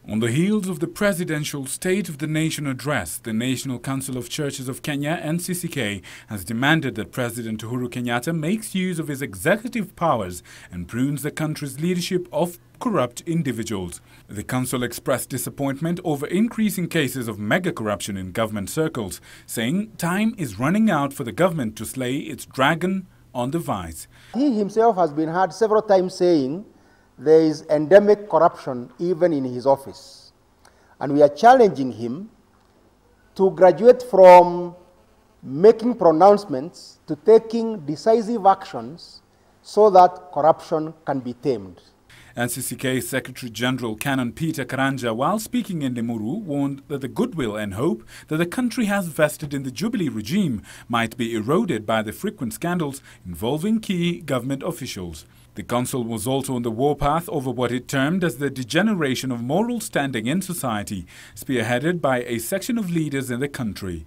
On the heels of the presidential State of the Nation address, the National Council of Churches of Kenya, NCCK, has demanded that President Uhuru Kenyatta makes use of his executive powers and prunes the country's leadership of corrupt individuals. The council expressed disappointment over increasing cases of mega corruption in government circles, saying time is running out for the government to slay its dragon on the vise. He himself has been heard several times saying there is endemic corruption even in his office. And we are challenging him to graduate from making pronouncements to taking decisive actions so that corruption can be tamed. NCCK Secretary General Canon Karanja, while speaking in Limuru, warned that the goodwill and hope that the country has vested in the Jubilee regime might be eroded by the frequent scandals involving key government officials. The council was also on the warpath over what it termed as the degeneration of moral standing in society, spearheaded by a section of leaders in the country.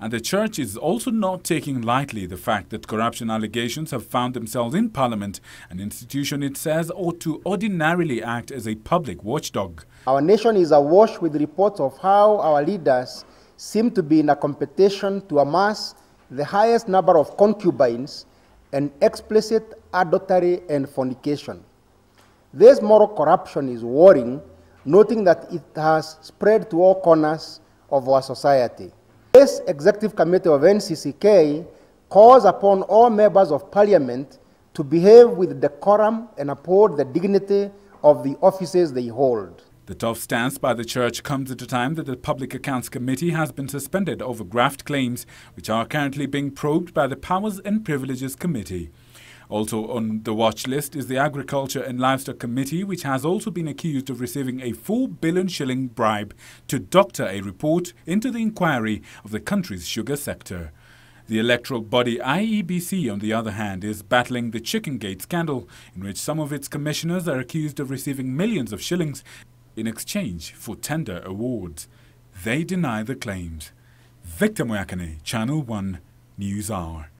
And the church is also not taking lightly the fact that corruption allegations have found themselves in Parliament, an institution it says ought to ordinarily act as a public watchdog. Our nation is awash with reports of how our leaders seem to be in a competition to amass the highest number of concubines and explicit adultery and fornication. This moral corruption is worrying, noting that it has spread to all corners of our society. This Executive Committee of NCCK calls upon all members of Parliament to behave with decorum and uphold the dignity of the offices they hold. The tough stance by the church comes at a time that the Public Accounts Committee has been suspended over graft claims, which are currently being probed by the Powers and Privileges Committee. Also on the watch list is the Agriculture and Livestock Committee, which has also been accused of receiving a 4 billion shilling bribe to doctor a report into the inquiry of the country's sugar sector. The electoral body IEBC, on the other hand, is battling the Chicken Gate scandal, in which some of its commissioners are accused of receiving millions of shillings in exchange for tender awards. They deny the claims. Victor Moyakane, Channel 1 News Hour.